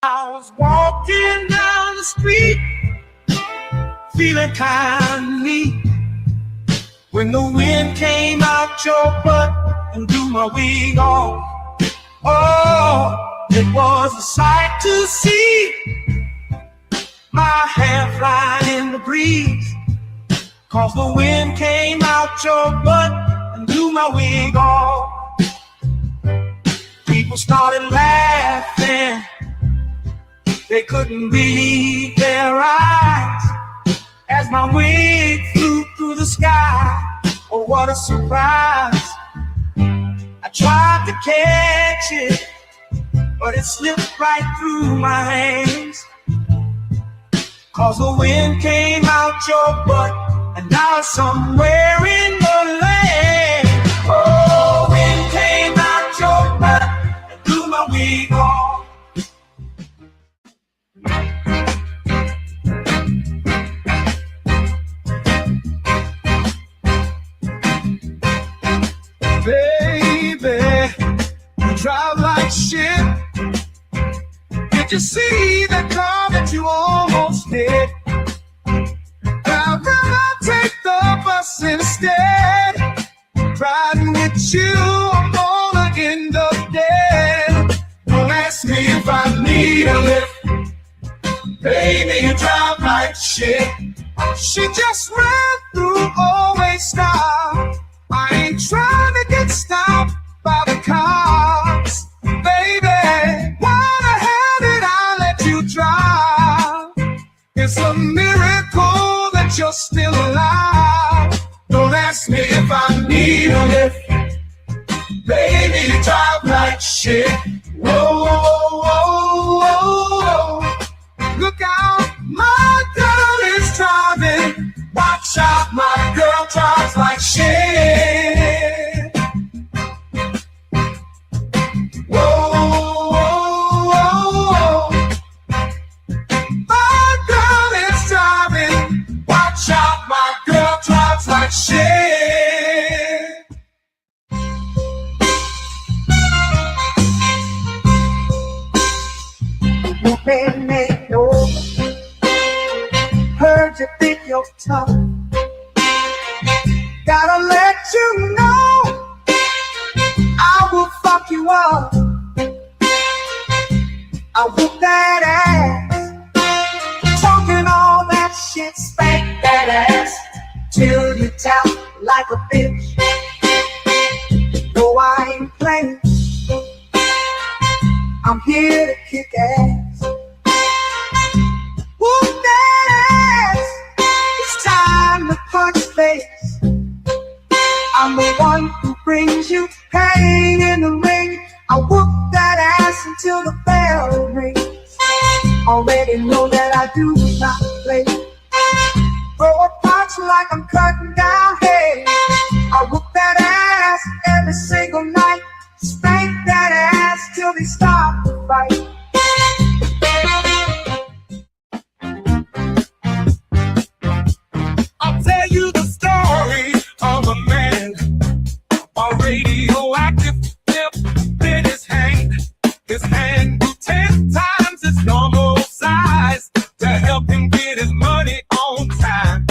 I was walking down the street, feeling kind of neat, when the wind came out your butt and blew my wig off. Oh, it was a sight to see, my hair flying in the breeze, 'cause the wind came out your butt and blew my wig off. People started laughing, they couldn't believe their eyes as my wig flew through the sky. Oh, what a surprise. I tried to catch it, but it slipped right through my hands, 'cause the wind came out your butt and now it's somewhere in the land. Oh, wind came out your butt and blew my wig off. Baby, you drive like shit. Did you see that car that you almost hit? I'd rather take the bus instead. Riding with you, I'm gonna end up dead. Don't ask me if I need a lift. Baby, you drive like shit. She just ran through, always stop. I ain't trying to get stopped by the cops. Baby, why the hell did I let you drive? It's a miracle that you're still alive. Don't ask me if I need a lift. Baby, you drive like shit. Whoa, whoa, whoa, whoa, whoa. Look out, my girl is driving. Watch out, my girl drives like shit. Whoa, whoa, whoa, whoa. My girl is driving. Watch out, my girl drives like shit. You made me know. Heard you think you're tough. Gotta let you know I will fuck you up. I whoop that ass, talking all that shit, spank that ass till you tap like a bitch. No, I ain't playing. I'm here to kick ass. Whoop that ass, it's time to punch face. I'm the one who brings you pain in the ring. I whoop that ass until the bell rings. Already know that I do not play. Throw a punch like I'm cutting down hay. I whoop that ass every single night. Spank that ass till they stop the fight. I'll tell you the story of a man, a radioactive tip in his hand. His hand grew 10 times its normal size to help him get his money on time.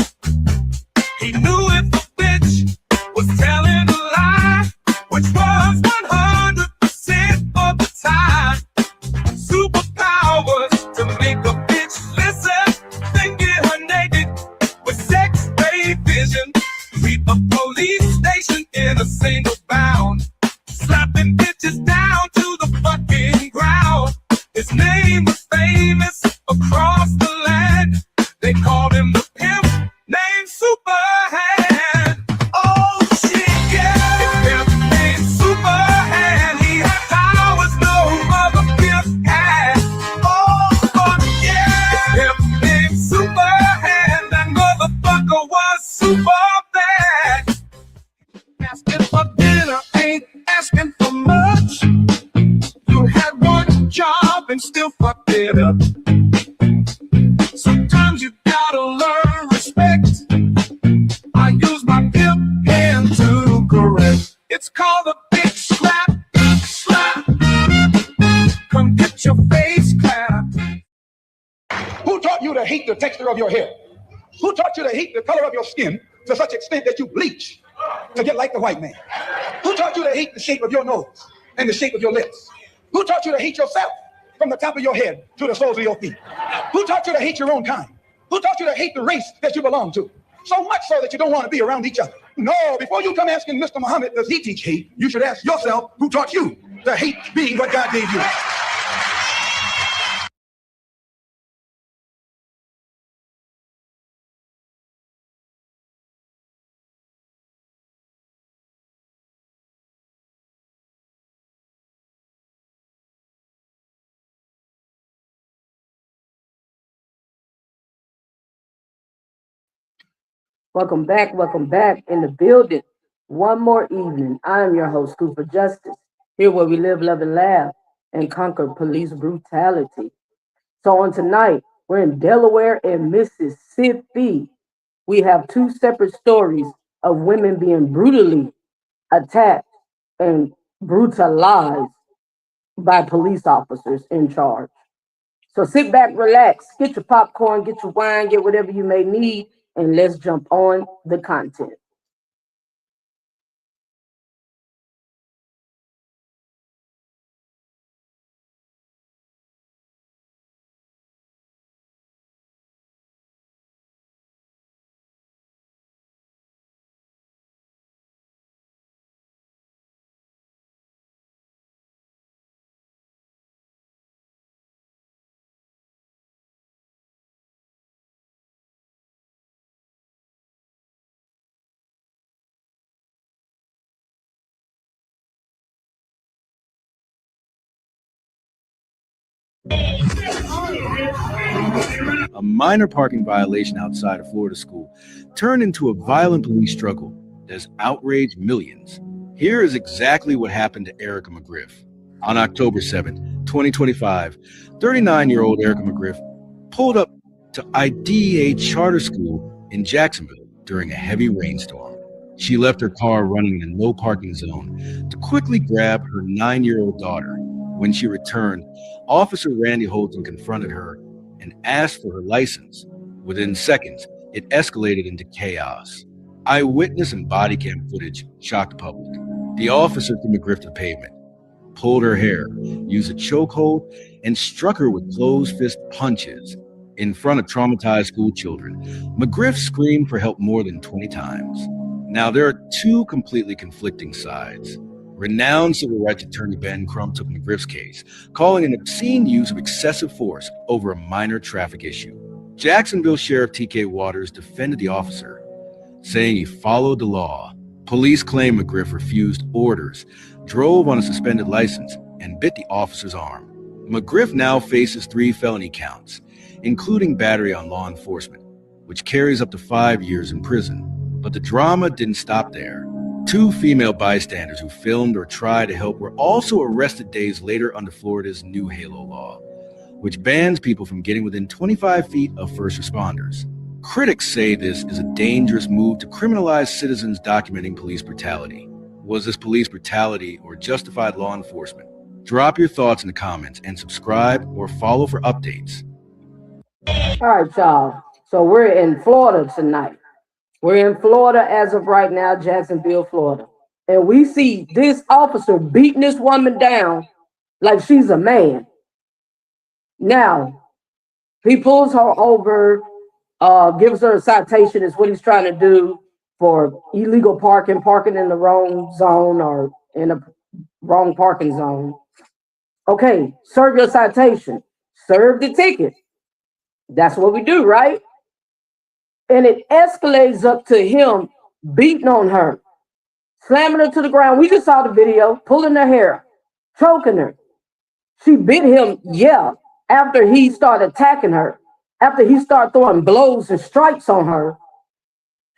He knew if a bitch was telling a lie, which was 100% of the time. Superpowers to make a bitch listen, then get her naked with sex-ray vision. Sweep a police station in a single bound, slapping bitches down to the fucking ground. His name was famous across the land. They called him the pimp named Superhand. Oh shit, yeah, the pimp named Superhand. He had powers no other pimp had. Oh fuck yeah, the pimp named Superhand. That motherfucker was super bad. Asking for dinner ain't asking for much. You had one job and still fucked it up. Sometimes you gotta learn respect. I use my pimp hand to correct. It's called a big slap, slap. Come get your face clapped. hate the texture of your hair? Who taught you to hate the color of your skin to such extent that you bleach to get like the white man? Who taught you to hate the shape of your nose and the shape of your lips? Who taught you to hate yourself from the top of your head to the soles of your feet? Who taught you to hate your own kind? Who taught you to hate the race that you belong to? So much so that you don't want to be around each other. No, before you come asking Mr. Muhammad, does he teach hate? You should ask yourself, who taught you to hate being what God gave you? Welcome back. Welcome back in the building. One more evening. I am your host, Scoop for Justice, here where we live, love, and laugh and conquer police brutality. So, on tonight, we're in Delaware and Mississippi. We have two separate stories of women being brutally attacked and brutalized by police officers in charge. So sit back, relax, get your popcorn, get your wine, get whatever you may need, and let's jump on the content. A minor parking violation outside a Florida school turned into a violent police struggle that has outraged millions. Here is exactly what happened to Erica McGriff. On October 7th, 2025, 39-year-old Erica McGriff pulled up to IDEA Charter School in Jacksonville during a heavy rainstorm. She left her car running in a no parking zone to quickly grab her 9-year-old daughter. When she returned, Officer Randy Holton confronted her and asked for her license. Within seconds, it escalated into chaos. Eyewitness and body cam footage shocked the public. The officer threw McGriff to the pavement, pulled her hair, used a chokehold, and struck her with closed fist punches in front of traumatized school children. McGriff screamed for help more than 20 times. Now, there are two completely conflicting sides. Renowned civil rights attorney Ben Crump took McGriff's case, calling an obscene use of excessive force over a minor traffic issue. Jacksonville Sheriff T.K. Waters defended the officer, saying he followed the law. Police claim McGriff refused orders, drove on a suspended license, and bit the officer's arm. McGriff now faces 3 felony counts, including battery on law enforcement, which carries up to 5 years in prison. But the drama didn't stop there. 2 female bystanders who filmed or tried to help were also arrested days later under Florida's new HALO law, which bans people from getting within 25 feet of first responders. Critics say this is a dangerous move to criminalize citizens documenting police brutality. Was this police brutality or justified law enforcement? Drop your thoughts in the comments and subscribe or follow for updates. All right, y'all. So we're in Florida tonight. We're in Florida as of right now, Jacksonville, Florida. And we see this officer beating this woman down like she's a man. Now, he pulls her over, gives her a citation, is what he's trying to do for illegal parking, parking in the wrong zone or in a wrong parking zone. Okay, serve your citation, serve the ticket. That's what we do, right? And it escalates up to him beating on her, slamming her to the ground. We just saw the video, pulling her hair, choking her. She bit him, yeah, after he started attacking her. After he started throwing blows and strikes on her,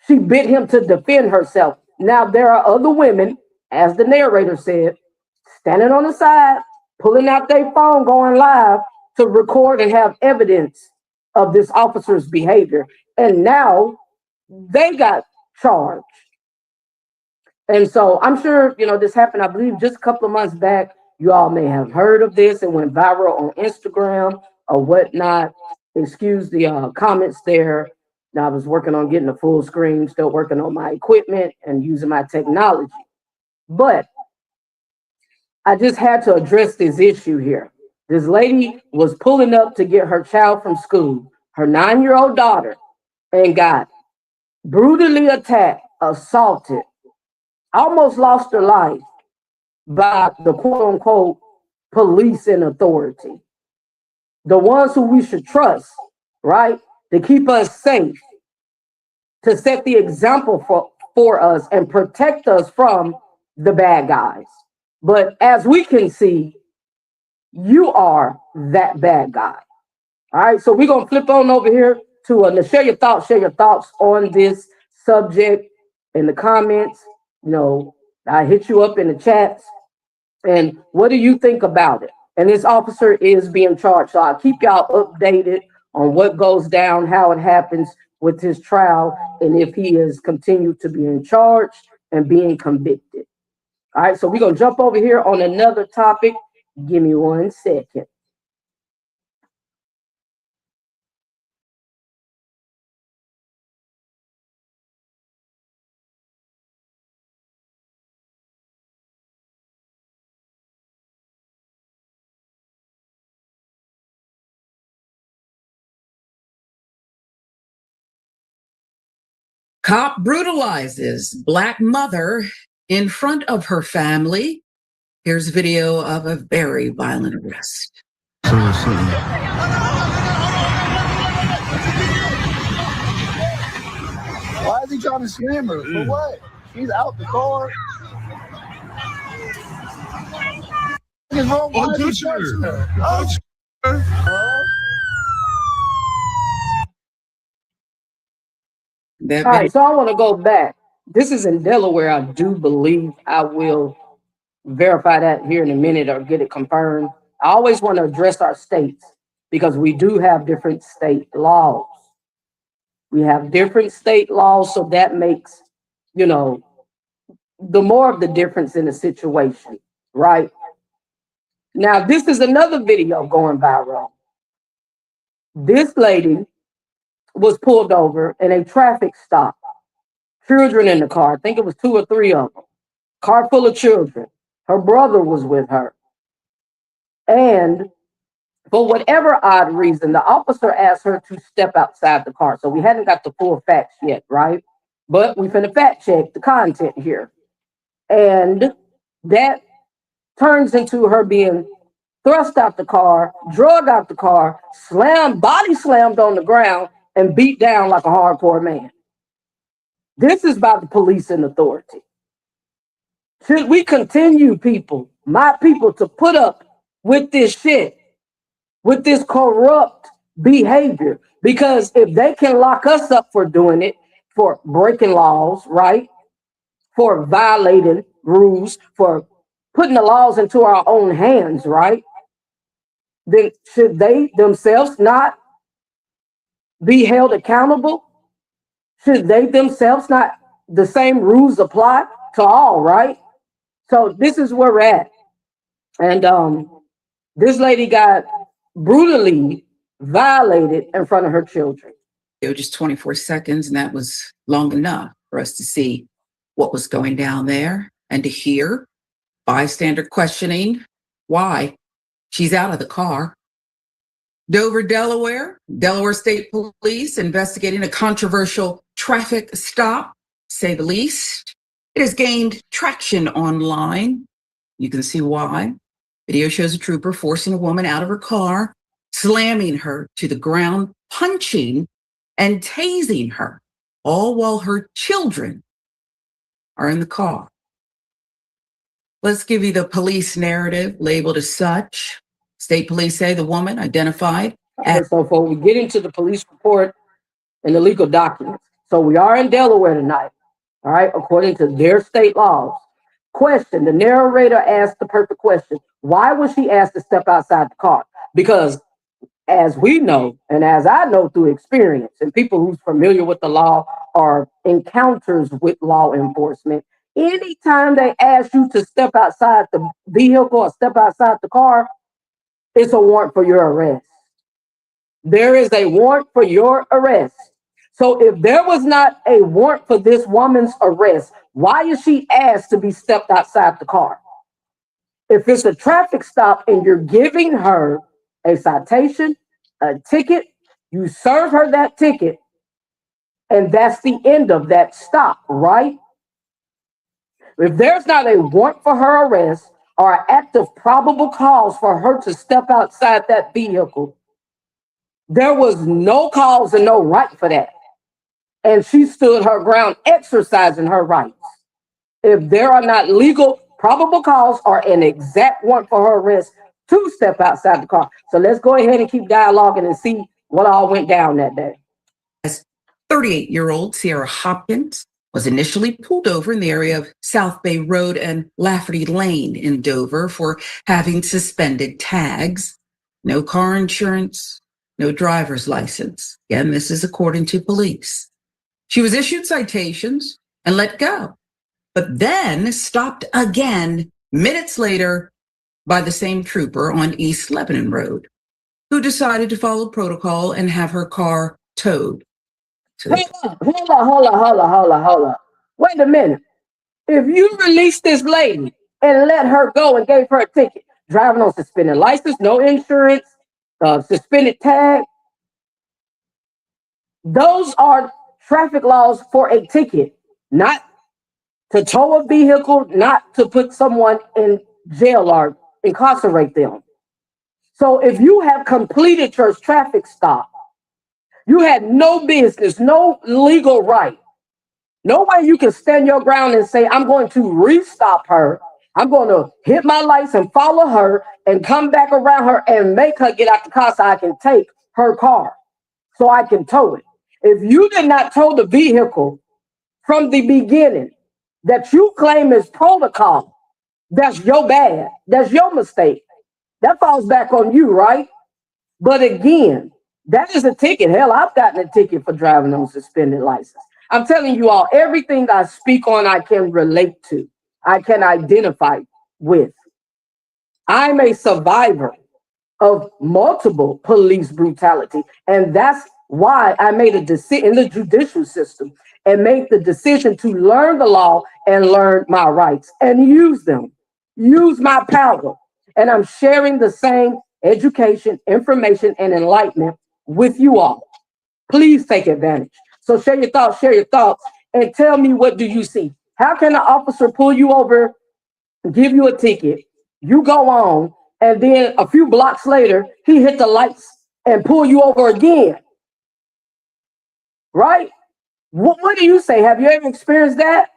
she bit him to defend herself. Now, there are other women, as the narrator said, standing on the side, pulling out their phone, going live to record and have evidence of this officer's behavior. And now they got charged. And so I'm sure, this happened, I believe, just a couple of months back. You all may have heard of this. It went viral on Instagram or whatnot. Excuse the comments there. Now, I was working on getting a full screen, still working on my equipment and using my technology. But I just had to address this issue here. This lady was pulling up to get her child from school, her 9-year-old daughter, and got brutally attacked, assaulted, almost lost her life by the quote unquote police and authority. The ones who we should trust, right? To keep us safe, to set the example for us and protect us from the bad guys. But as we can see, you are that bad guy. All right, so we're gonna flip on over here to share your thoughts. Share your thoughts on this subject in the comments. You know, I hit you up in the chats. And what do you think about it? And this officer is being charged, so I'll keep y'all updated on what goes down, how it happens with his trial, and if he is continued to be in charge and being convicted. All right, so we're gonna jump over here on another topic. Give me 1 second. Cop brutalizes Black mother in front of her family. Here's video of a very violent arrest. Why is he trying to slam her? For what? She's out the car. What is wrong? Why is he touching her? All right, so I want to go back. This is in Delaware, I do believe. I will verify that here in a minute or get it confirmed. I always want to address our states because we do have different state laws. We have different state laws, so that makes, you know, the more of the difference in the situation, right? Now, this is another video going viral. This lady was pulled over in a traffic stop. Children in the car. I think it was 2 or 3 of them. Car full of children. Her brother was with her. And for whatever odd reason, the officer asked her to step outside the car. So we hadn't got the full facts yet, right? But we finna fact check the content here. And that turns into her being thrust out the car, drug out the car, body slammed on the ground, and beat down like a hardcore man. This is by the police and authority. Should we continue, people, my people, to put up with this shit, with this corrupt behavior? Because if they can lock us up for doing it, for breaking laws, right? For violating rules, for putting the laws into our own hands, right? Then should they themselves not be held accountable? Should they themselves not, the same rules apply to all, right? So this is where we're at. And this lady got brutally violated in front of her children. Just 24 seconds, and that was long enough for us to see what was going down there and to hear bystander questioning why she's out of the car. Dover, Delaware State Police investigating a controversial traffic stop, say the least. It has gained traction online. You can see why. Video shows a trooper forcing a woman out of her car, slamming her to the ground, punching and tasing her, all while her children are in the car. Let's give you the police narrative labeled as such. State police say the woman identified as... So before we get into the police report and the legal documents, so we are in Delaware tonight, all right, according to their state laws. Question, the narrator asked the perfect question. Why was she asked to step outside the car? Because as we know, and as I know through experience, and people who's familiar with the law or encounters with law enforcement, anytime they ask you to step outside the vehicle or step outside the car, it's a warrant for your arrest. There is a warrant for your arrest. So if there was not a warrant for this woman's arrest, why is she asked to be stepped outside the car? If it's a traffic stop and you're giving her a citation, a ticket, you serve her that ticket, and that's the end of that stop, right? If there's not a warrant for her arrest or an active probable cause for her to step outside that vehicle, there was no cause and no right for that. And she stood her ground exercising her rights. If there are not legal probable cause or an exact warrant for her arrest to step outside the car. So let's go ahead and keep dialoguing and see what all went down that day. 38-year-old Sierra Hopkins was initially pulled over in the area of South Bay Road and Lafferty Lane in Dover for having suspended tags, no car insurance, no driver's license. Again, this is according to police. She was issued citations and let go, but then stopped again minutes later by the same trooper on East Lebanon Road, who decided to follow protocol and have her car towed. Hold on. Wait a minute. If you release this lady and let her go and gave her a ticket, driving on suspended license, no insurance, suspended tag, those are traffic laws for a ticket, not to tow a vehicle, not to put someone in jail or incarcerate them. So if you have completed your traffic stop, you had no business, no legal right, no way you can stand your ground and say, I'm going to restop her. I'm going to hit my lights and follow her and come back around her and make her get out the car so I can take her car, so I can tow it. If you did not tow the vehicle from the beginning that you claim is protocol, that's your bad. That's your mistake. That falls back on you, right? But again, that is a ticket. Hell, I've gotten a ticket for driving on suspended license. I'm telling you all, everything I speak on, I can relate to. I can identify with. I'm a survivor of multiple police brutality. And that's why I made a decision in the judicial system and made the decision to learn the law and learn my rights and use them, use my power. And I'm sharing the same education, information, and enlightenment with you all. Please take advantage. So share your thoughts, and tell me, what do you see? How can an officer pull you over, give you a ticket, you go on, and then a few blocks later, he hit the lights and pull you over again? Right? What do you say? Have you ever experienced that?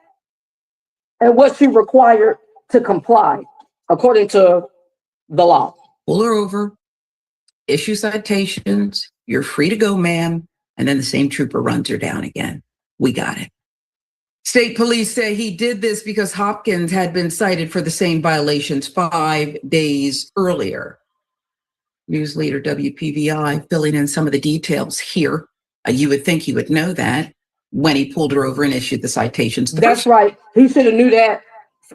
And was she required to comply according to the law? Pull her over, issue citations, you're free to go, ma'am. And then the same trooper runs her down again. We got it. State police say he did this because Hopkins had been cited for the same violations 5 days earlier. News leader WPVI filling in some of the details here. You would think he would know that when he pulled her over and issued the citations. That's right. He should have knew that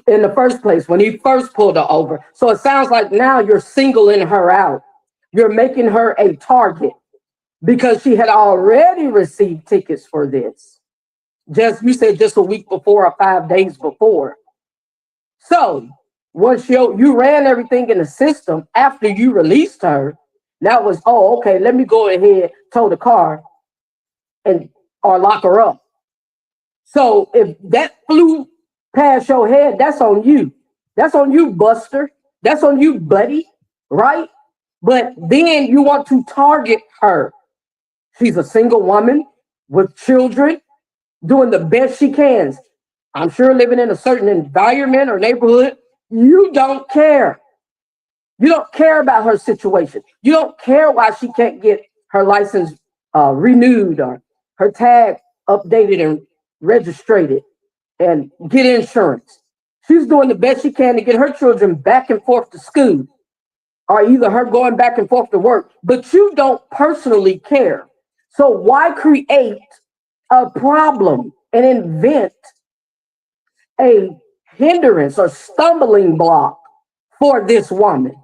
in the first place when he first pulled her over. So it sounds like now you're singling her out. You're making her a target because she had already received tickets for this. You said just a week before or 5 days before. So once you ran everything in the system after you released her, that was, oh, okay, let me go ahead, tow the car or lock her up. So if that flew past your head, that's on you. That's on you, Buster. That's on you, buddy, right? But then you want to target her. She's a single woman with children, doing the best she can. I'm sure living in a certain environment or neighborhood. You don't care. You don't care about her situation. You don't care why she can't get her license renewed or her tag updated and registered and get insurance. She's doing the best she can to get her children back and forth to school, or either her going back and forth to work, but you don't personally care. So why create a problem and invent a hindrance or stumbling block for this woman?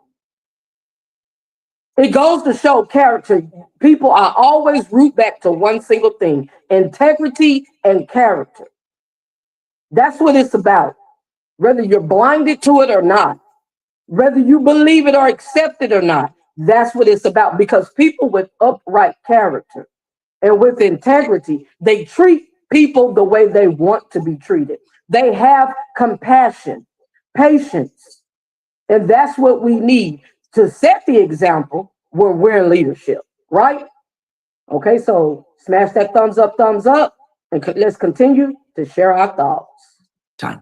It goes to show character. People are always root back to one single thing: integrity and character. That's what it's about. Whether you're blinded to it or not, whether you believe it or accept it or not, that's what it's about. Because people with upright character and with integrity, they treat people the way they want to be treated. They have compassion, patience, and that's what we need to set the example when we're in leadership, right? Okay, so smash that thumbs up, and let's continue to share our thoughts. Time.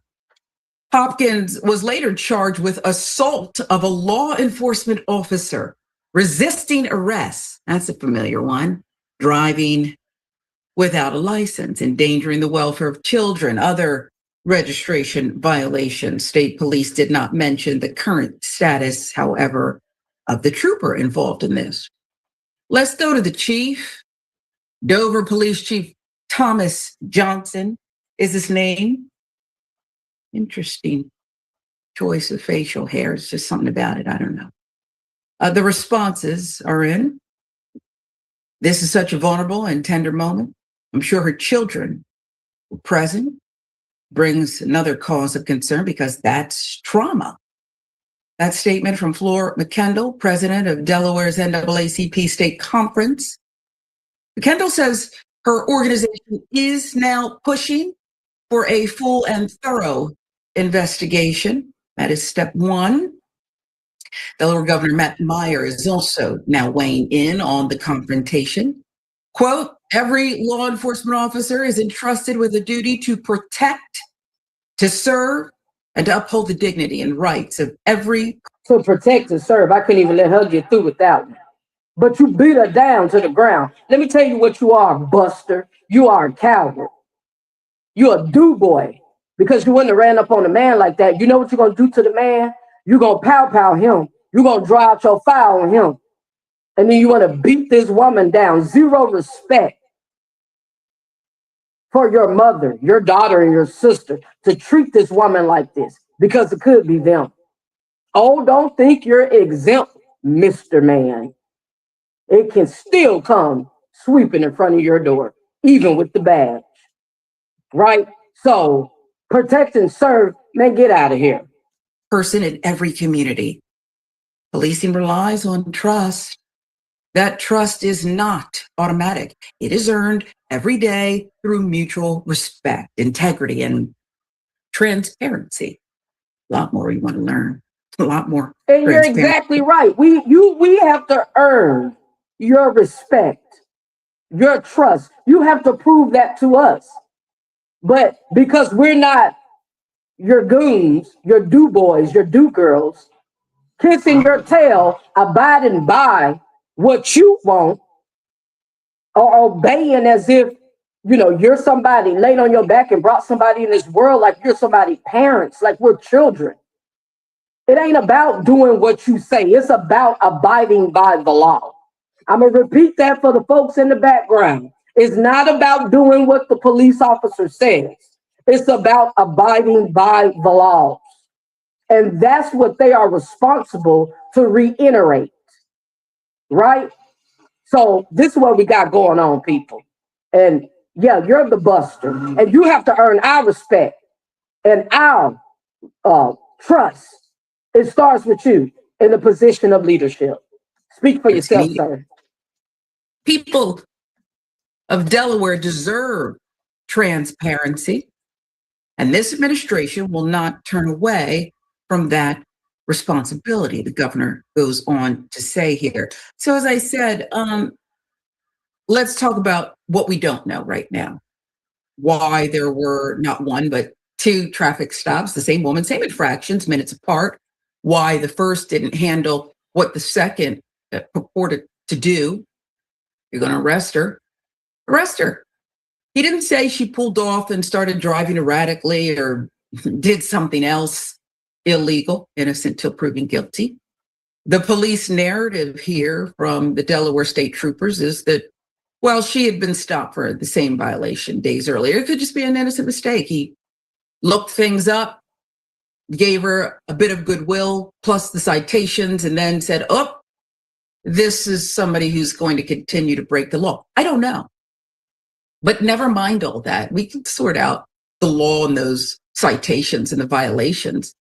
Hopkins was later charged with assault of a law enforcement officer, resisting arrest. That's a familiar one. Driving without a license, endangering the welfare of children, other registration violations. State police did not mention the current status, however, of the trooper involved in this. Let's go to the chief. Dover Police Chief Thomas Johnson is his name. Interesting choice of facial hair. It's just something about it. I don't know. The responses are in. This is such a vulnerable and tender moment. I'm sure her children were present. Brings another cause of concern because that's trauma. That statement from Flor McKendall, president of Delaware's NAACP State Conference. McKendall says her organization is now pushing for a full and thorough investigation. That is step one. Delaware Governor Matt Meyer is also now weighing in on the confrontation. Quote, every law enforcement officer is entrusted with a duty to protect, to serve, and to uphold the dignity and rights of every. To protect and serve. I couldn't even let her get through with that one. But you beat her down to the ground. Let me tell you what you are, Buster. You are a coward. You're a do-boy. Because you wouldn't have ran up on a man like that. You know what you're going to do to the man? You're going to pow him. You're going to draw out your fire on him. And then you want to beat this woman down. Zero respect for your mother, your daughter, and your sister to treat this woman like this. Because it could be them. Oh, don't think you're exempt, Mr. Man. It can still come sweeping in front of your door, even with the badge. Right? So, protect and serve, man, get out of here. Person in every community. Policing relies on trust. That trust is not automatic. It is earned every day through mutual respect, integrity, and transparency. A lot more you want to learn. A lot more. And you're exactly right. We have to earn your respect, your trust. You have to prove that to us. But because we're not your goons, your do-boys, your do-girls, kissing your tail, abiding by what you want, or obeying as if, you know, you're somebody, laid on your back and brought somebody in this world like you're somebody's parents, like we're children. It ain't about doing what you say. It's about abiding by the law. I'm going to repeat that for the folks in the background. It's not about doing what the police officer says. It's about abiding by the laws. And that's what they are responsible to reiterate. Right? So this is what we got going on, people. And yeah, you're the Buster. And you have to earn our respect and our trust. It starts with you in the position of leadership. Speak for yourself, sir. People of Delaware deserve transparency, and this administration will not turn away from that responsibility, the governor goes on to say here. So as I said, let's talk about what we don't know right now. Why there were not one, but two traffic stops, the same woman, same infractions, minutes apart. Why the first didn't handle what the second purported to do. You're going to arrest her. Arrest her. He didn't say she pulled off and started driving erratically or did something else illegal, innocent till proven guilty. The police narrative here from the Delaware State Troopers is that, well, she had been stopped for the same violation days earlier. It could just be an innocent mistake. He looked things up, gave her a bit of goodwill plus the citations, and then said, oh, this is somebody who's going to continue to break the law. I don't know. But never mind all that. We can sort out the law and those citations and the violations,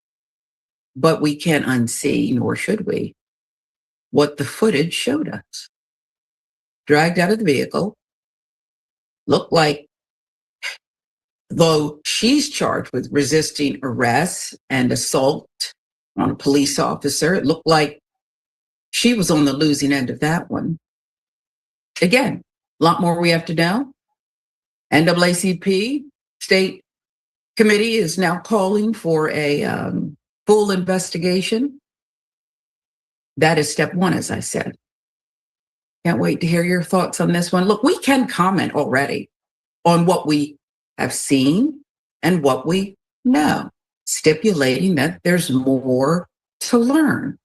but we can't unsee, nor should we, what the footage showed us. Dragged out of the vehicle, looked like, though she's charged with resisting arrest and assault on a police officer, it looked like she was on the losing end of that one. Again, a lot more we have to know. NAACP state committee is now calling for a full investigation. That is step one, as I said. Can't wait to hear your thoughts on this one. Look, we can comment already on what we have seen and what we know, stipulating that there's more to learn.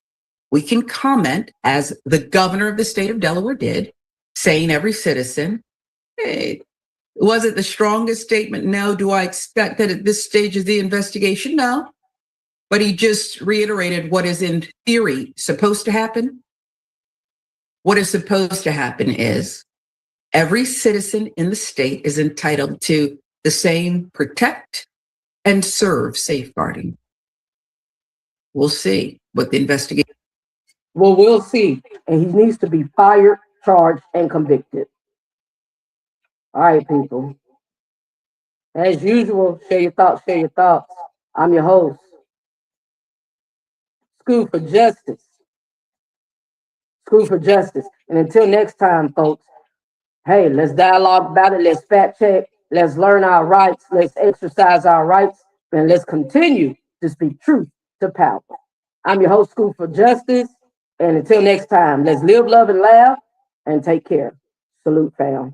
We can comment, as the governor of the state of Delaware did, saying every citizen, hey, was it the strongest statement? No. Do I expect that at this stage of the investigation? No. But he just reiterated what is in theory supposed to happen. What is supposed to happen is every citizen in the state is entitled to the same protect and serve safeguarding. We'll see what the investigation. Well, we'll see. And he needs to be fired, charged, and convicted. All right, people. As usual, share your thoughts, share your thoughts. I'm your host. School for Justice. School for Justice. And until next time, folks, hey, let's dialogue about it. Let's fact check. Let's learn our rights. Let's exercise our rights. And let's continue to speak truth to power. I'm your host, School for Justice. And until next time, let's live, love, and laugh, and take care. Salute, fam.